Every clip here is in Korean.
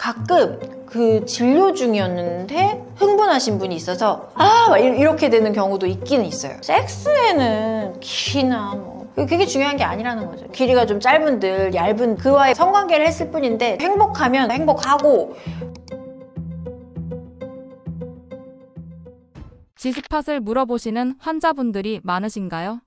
가끔 그 진료 중이었는데 흥분하신 분이 있어서 막 이렇게 되는 경우도 있기는 있어요. 섹스에는 길이나 그게 중요한 게 아니라는 거죠. 길이가 좀 짧은들 얇은 그와의 성관계를 했을 뿐인데 행복하면 행복하고. G스팟을 물어보시는 환자분들이 많으신가요?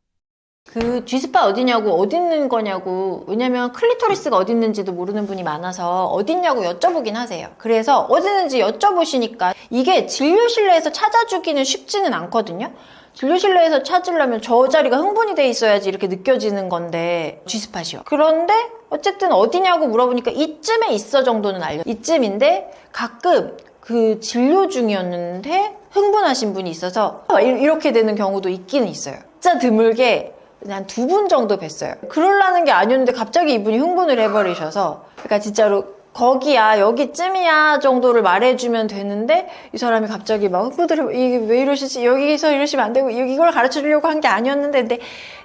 그 G스팟 어디냐고 어디 있는 거냐고, 왜냐면 클리토리스가 어디 있는지도 모르는 분이 많아서 어디 있냐고 여쭤보긴 하세요. 그래서 어디 있는지 여쭤보시니까 이게 진료실내에서 찾아주기는 쉽지는 않거든요. 진료실내에서 찾으려면 저 자리가 흥분이 돼 있어야지 이렇게 느껴지는 건데 G스팟이요. 그런데 어쨌든 어디냐고 물어보니까 이쯤에 있어 정도는 알려. 이쯤인데 가끔 그 진료 중이었는데 흥분하신 분이 있어서 이렇게 되는 경우도 있기는 있어요. 진짜 드물게 한 2분 정도 뵀어요. 그러려는 게 아니었는데 갑자기 이분이 흥분을 해버리셔서, 그러니까 진짜로 거기야 여기쯤이야 정도를 말해주면 되는데 이 사람이 갑자기 막 흥분을 이게 왜 이러시지, 여기서 이러시면 안 되고 이걸 가르쳐 주려고 한 게 아니었는데. 근데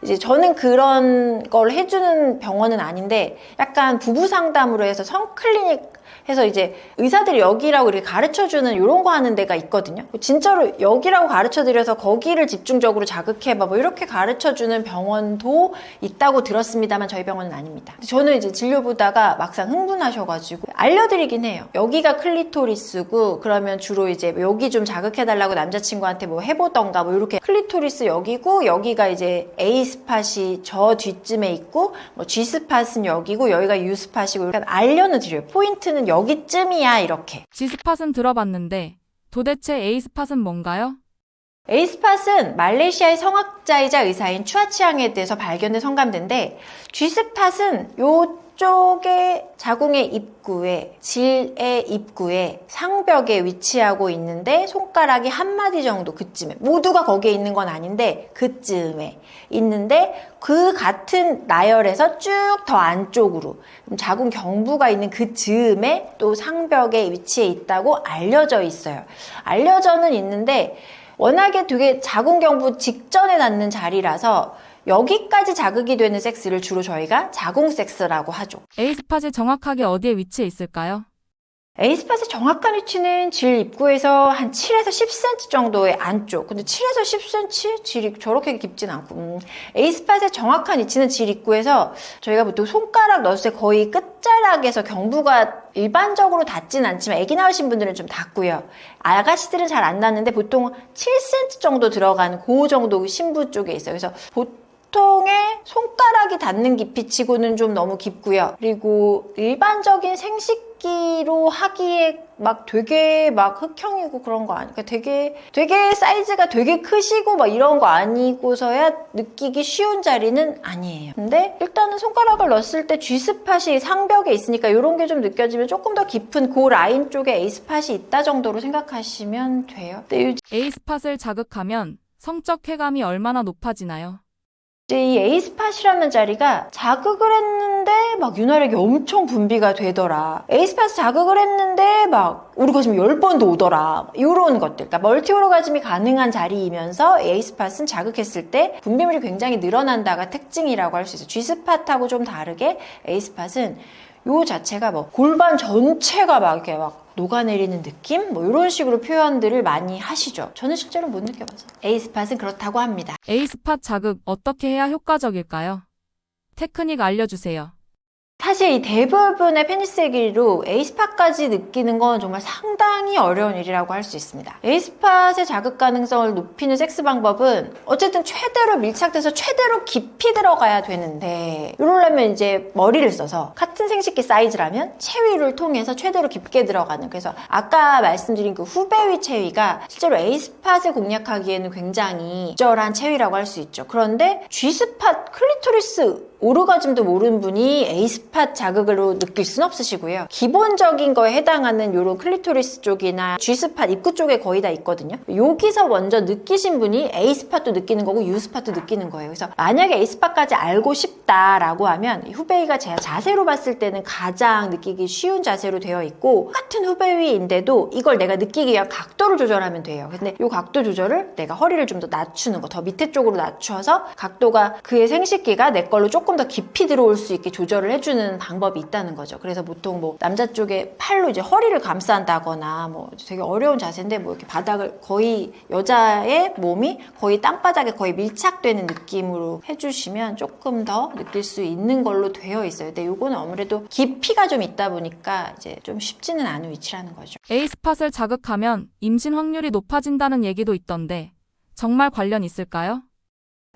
이제 저는 그런 걸 해주는 병원은 아닌데 약간 부부 상담으로 해서 성클리닉 해서 이제 의사들이 여기라고 이렇게 가르쳐주는 이런 거 하는 데가 있거든요. 진짜로 여기라고 가르쳐드려서 거기를 집중적으로 자극해봐 이렇게 가르쳐주는 병원도 있다고 들었습니다만 저희 병원은 아닙니다. 저는 이제 진료 보다가 막상 흥분하셔가지고 알려드리긴 해요. 여기가 클리토리스고 그러면 주로 이제 여기 좀 자극해달라고 남자친구한테 해보던가 이렇게 클리토리스 여기고 여기가 이제 A스팟이 저 뒤쯤에 있고 G스팟은 여기고 여기가 U스팟이고 이렇게 알려는 드려요. 포인트는 여기쯤이야 이렇게. G스팟은 들어봤는데 도대체 A스팟은 뭔가요? A스팟은 말레이시아의 성학자이자 의사인 추아치앙에 대해서 발견된 성감대인데, G스팟은 요쪽에 자궁의 입구에, 질의 입구에 상벽에 위치하고 있는데 손가락이 한 마디 정도 그쯤에, 모두가 거기에 있는 건 아닌데 그쯤에 있는데 그 같은 나열에서 쭉 더 안쪽으로 자궁 경부가 있는 그 즈음에 또 상벽에 위치해 있다고 알려져 있어요. 알려져는 있는데 워낙에 되게 자궁 경부 직전에 닿는 자리라서 여기까지 자극이 되는 섹스를 주로 저희가 자궁 섹스라고 하죠. A스팟이 정확하게 어디에 위치해 있을까요? A스팟의 정확한 위치는 질 입구에서 한 7에서 10cm 정도의 안쪽. 근데 7에서 10cm? 질이 저렇게 깊진 않고. A스팟의 정확한 위치는 질 입구에서 저희가 보통 손가락 넣었을 때 거의 끝자락에서 경부가 일반적으로 닿진 않지만 아기 낳으신 분들은 좀 닿고요. 아가씨들은 잘 안 닿는데 보통 7cm 정도 들어가는 그 정도 신부 쪽에 있어요. 그래서 보통의 손가락이 닿는 깊이치고는 좀 너무 깊고요. 그리고 일반적인 생식기로 하기에 되게 흑형이고 그런 거 아니까 되게 사이즈가 되게 크시고 이런 거 아니고서야 느끼기 쉬운 자리는 아니에요. 근데 일단은 손가락을 넣었을 때 G스팟이 상벽에 있으니까 이런 게 좀 느껴지면 조금 더 깊은 그 라인 쪽에 A스팟이 있다 정도로 생각하시면 돼요. 근데 A스팟을 자극하면 성적 쾌감이 얼마나 높아지나요? 이제 이 A스팟이라는 자리가 자극을 했는데 윤활액이 엄청 분비가 되더라. A스팟 자극을 했는데 오르가즘이 10번도 오더라. 이런 것들. 그러니까 멀티 오르가즘이 가능한 자리이면서 A스팟은 자극했을 때 분비물이 굉장히 늘어난다가 특징이라고 할 수 있어요. G스팟하고 좀 다르게 A스팟은 요 자체가 골반 전체가 이렇게 녹아내리는 느낌? 이런 식으로 표현들을 많이 하시죠. 저는 실제로 못 느껴봐서. A스팟은 그렇다고 합니다. A스팟 자극 어떻게 해야 효과적일까요? 테크닉 알려주세요. 사실 이 대부분의 페니스의 길이로 A스팟까지 느끼는 건 정말 상당히 어려운 일이라고 할 수 있습니다. A스팟의 자극 가능성을 높이는 섹스 방법은 어쨌든 최대로 밀착돼서 최대로 깊이 들어가야 되는데, 이러려면 이제 머리를 써서 같은 생식기 사이즈라면 체위를 통해서 최대로 깊게 들어가는, 그래서 아까 말씀드린 그 후배위 체위가 실제로 A스팟을 공략하기에는 굉장히 적절한 체위라고 할 수 있죠. 그런데 G스팟, 클리토리스 오르가즘도 모르는 분이 A스팟 자극으로 느낄 순 없으시고요. 기본적인 거에 해당하는 이런 클리토리스 쪽이나 G스팟 입구 쪽에 거의 다 있거든요. 여기서 먼저 느끼신 분이 A스팟도 느끼는 거고 U스팟도 느끼는 거예요. 그래서 만약에 A스팟까지 알고 싶다라고 하면 후베이가 제가 자세로 봤을 때는 가장 느끼기 쉬운 자세로 되어 있고, 똑같은 후베이인데도 이걸 내가 느끼기 위한 각도를 조절하면 돼요. 근데 이 각도 조절을 내가 허리를 좀 더 낮추는 거, 더 밑에 쪽으로 낮춰서 각도가 그의 생식기가 내 걸로 조금 조금 더 깊이 들어올 수 있게 조절을 해주는 방법이 있다는 거죠. 그래서 보통 뭐 남자 쪽에 팔로 이제 허리를 감싼다거나 뭐 되게 어려운 자세인데 뭐 이렇게 바닥을 거의 여자의 몸이 거의 땅바닥에 거의 밀착되는 느낌으로 해주시면 조금 더 느낄 수 있는 걸로 되어 있어요. 근데 요거는 아무래도 깊이가 좀 있다 보니까 이제 좀 쉽지는 않은 위치라는 거죠. A스팟을 자극하면 임신 확률이 높아진다는 얘기도 있던데 정말 관련 있을까요?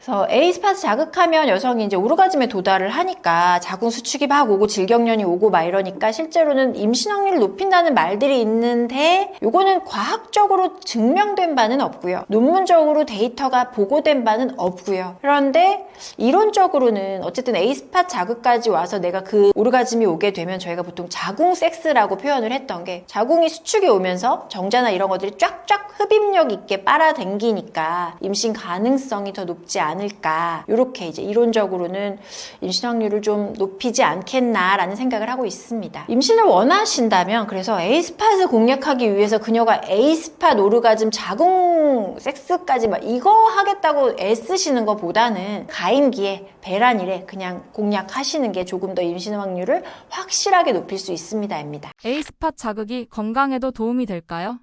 그래서 A스팟을 자극하면 여성이 이제 오르가즘에 도달을 하니까 자궁 수축이 막 오고 질경련이 오고 막 이러니까 실제로는 임신 확률을 높인다는 말들이 있는데 요거는 과학적으로 증명된 바는 없고요. 논문적으로 데이터가 보고된 바는 없고요. 그런데 이론적으로는 어쨌든 A스팟 자극까지 와서 내가 그 오르가즘이 오게 되면 저희가 보통 자궁 섹스라고 표현을 했던 게 자궁이 수축이 오면서 정자나 이런 것들이 쫙쫙 흡입력 있게 빨아당기니까 임신 가능성이 더 높지 않을까. 이렇게 이제 이론적으로는 임신 확률을 좀 높이지 않겠나라는 생각을 하고 있습니다. 임신을 원하신다면 그래서 A스팟을 공략하기 위해서 그녀가 A스팟 오르가즘 자궁 섹스까지 막 이거 하겠다고 애쓰시는 것보다는 가임기에 배란일에 그냥 공략하시는 게 조금 더 임신 확률을 확실하게 높일 수 있습니다입니다. A스팟 자극이 건강에도 도움이 될까요?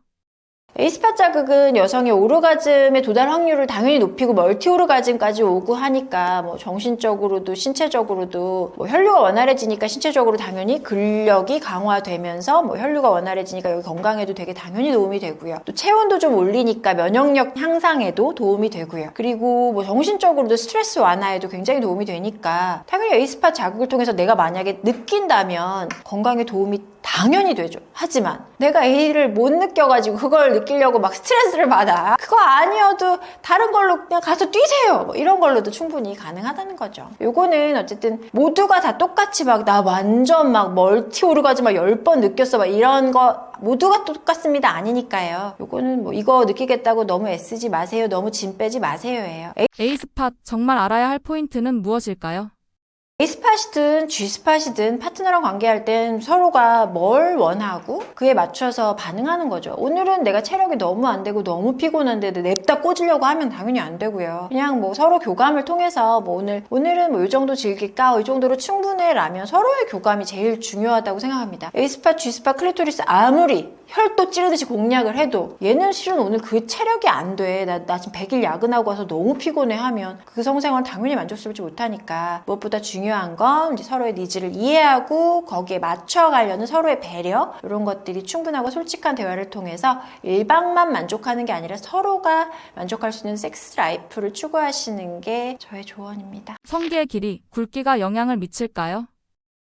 A스팟 자극은 여성의 오르가즘의 도달 확률을 당연히 높이고 멀티 오르가즘까지 오고 하니까 뭐 정신적으로도 신체적으로도 뭐 혈류가 원활해지니까 신체적으로 당연히 근력이 강화되면서 뭐 혈류가 원활해지니까 여기 건강에도 되게 당연히 도움이 되고요. 또 체온도 좀 올리니까 면역력 향상에도 도움이 되고요. 그리고 뭐 정신적으로도 스트레스 완화에도 굉장히 도움이 되니까 당연히 A스팟 자극을 통해서 내가 만약에 느낀다면 건강에 도움이 당연히 되죠. 하지만 내가 A를 못 느껴가지고 그걸 느끼려고 막 스트레스를 받아. 그거 아니어도 다른 걸로 그냥 가서 뛰세요. 뭐 이런 걸로도 충분히 가능하다는 거죠. 요거는 어쨌든 모두가 다 똑같이 막 나 완전 막 멀티 오르가즘 막 10번 느꼈어. 막 이런 거 모두가 똑같습니다. 아니니까요. 요거는 뭐 이거 느끼겠다고 너무 애쓰지 마세요. 너무 짐 빼지 마세요예요. A스팟 정말 알아야 할 포인트는 무엇일까요? A스팟이든 G스팟이든 파트너랑 관계할 땐 서로가 뭘 원하고 그에 맞춰서 반응하는 거죠. 오늘은 내가 체력이 너무 안 되고 너무 피곤한데 냅다 꽂으려고 하면 당연히 안 되고요. 그냥 뭐 서로 교감을 통해서 뭐 오늘은 뭐 이 정도 즐길까? 이 정도로 충분해 라면 서로의 교감이 제일 중요하다고 생각합니다. A스팟, G스팟, 클리토리스 아무리 혈도 찌르듯이 공략을 해도 얘는 실은 오늘 그 체력이 안 돼. 나 지금 100일 야근하고 와서 너무 피곤해 하면 그 성생활은 당연히 만족스럽지 못하니까 무엇보다 중요한 건 이제 서로의 니즈를 이해하고 거기에 맞춰가려는 서로의 배려 이런 것들이 충분하고 솔직한 대화를 통해서 일방만 만족하는 게 아니라 서로가 만족할 수 있는 섹스 라이프를 추구하시는 게 저의 조언입니다. 성기의 길이, 굵기가 영향을 미칠까요?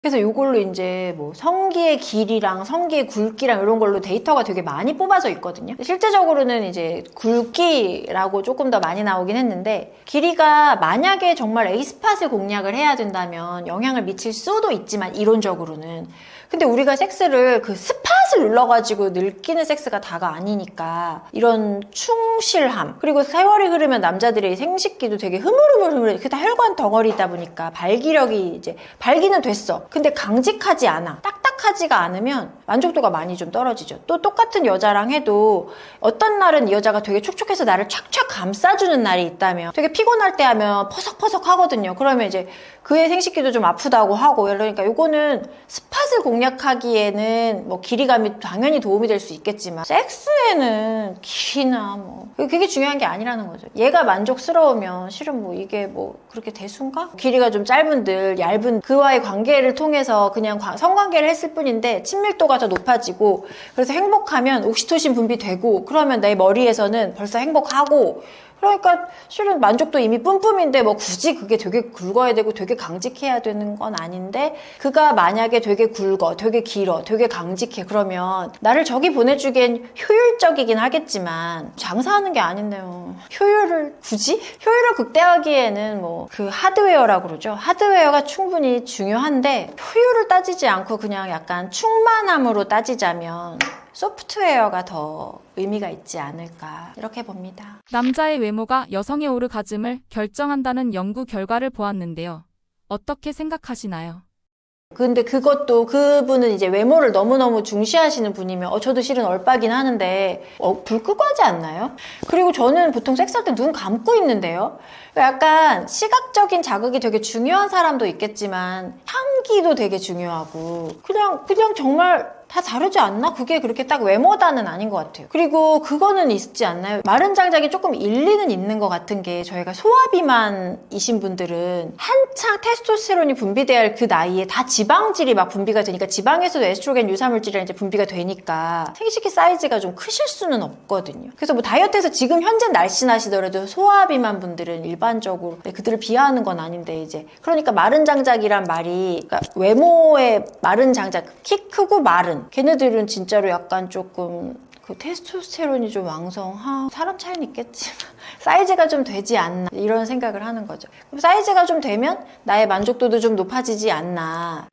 그래서 이걸로 이제 뭐 성기의 길이랑 성기의 굵기랑 이런 걸로 데이터가 되게 많이 뽑아져 있거든요. 실제적으로는 이제 굵기라고 조금 더 많이 나오긴 했는데 길이가 만약에 정말 A스팟을 공략을 해야 된다면 영향을 미칠 수도 있지만 이론적으로는 근데 우리가 섹스를 그 스팟을 눌러가지고 느끼는 섹스가 다가 아니니까 이런 충실함 그리고 세월이 흐르면 남자들의 생식기도 되게 흐물흐물흐물 그게 다 혈관 덩어리다 보니까 발기력이 이제 발기는 됐어. 근데 강직하지 않아. 딱딱하지가 않으면 만족도가 많이 좀 떨어지죠. 또 똑같은 여자랑 해도 어떤 날은 이 여자가 되게 촉촉해서 나를 촥촥 감싸주는 날이 있다면 되게 피곤할 때 하면 퍼석퍼석 하거든요. 그러면 이제 그의 생식기도 좀 아프다고 하고 그러니까 요거는 스팟을 공략하기에는 뭐 길이감이 당연히 도움이 될 수 있겠지만 섹스에는 길이나 뭐 그게 중요한 게 아니라는 거죠. 얘가 만족스러우면 실은 뭐 이게 뭐 그렇게 대수인가? 길이가 좀 짧은들 얇은 그와의 관계를 통해서 그냥 성관계를 했을 뿐인데 친밀도가 더 높아지고 그래서 행복하면 옥시토신 분비되고 그러면 내 머리에서는 벌써 행복하고 그러니까 실은 만족도 이미 뿜뿜인데 뭐 굳이 그게 되게 굵어야 되고 되게 강직해야 되는 건 아닌데 그가 만약에 되게 굵어, 되게 길어, 되게 강직해 그러면 나를 저기 보내주기엔 효율적이긴 하겠지만 장사하는 게 아닌데요. 효율을 굳이? 효율을 극대화하기에는 뭐 그 하드웨어라고 그러죠. 하드웨어가 충분히 중요한데 효율을 따지지 않고 그냥 약간 충만함으로 따지자면 소프트웨어가 더 의미가 있지 않을까 이렇게 봅니다. 남자의 외모가 여성의 오르가즘을 결정한다는 연구 결과를 보았는데요. 어떻게 생각하시나요? 근데 그것도 그분은 이제 외모를 너무너무 중시하시는 분이면 저도 실은 얼빠긴 하는데 불 끄고 하지 않나요? 그리고 저는 보통 섹스할 때 눈 감고 있는데요. 약간 시각적인 자극이 되게 중요한 사람도 있겠지만 향기도 되게 중요하고 그냥 정말 다 다르지 않나? 그게 그렇게 딱 외모다는 아닌 것 같아요. 그리고 그거는 있지 않나요? 마른 장작이 조금 일리는 있는 것 같은 게 저희가 소화비만이신 분들은 한창 테스토스테론이 분비돼야 할 그 나이에 다 지방질이 막 분비가 되니까 지방에서도 에스트로겐 유사물질이 이제 분비가 되니까 생식기 사이즈가 좀 크실 수는 없거든요. 그래서 뭐 다이어트에서 지금 현재 날씬하시더라도 소화비만 분들은 일반적으로 그들을 비하하는 건 아닌데 이제 그러니까 마른 장작이란 말이 그러니까 외모의 마른 장작 키 크고 마른 걔네들은 진짜로 약간 조금 그 테스토스테론이 좀 사람 차이는 있겠지만 사이즈가 좀 되지 않나 이런 생각을 하는 거죠. 그럼 사이즈가 좀 되면 나의 만족도도 좀 높아지지 않나.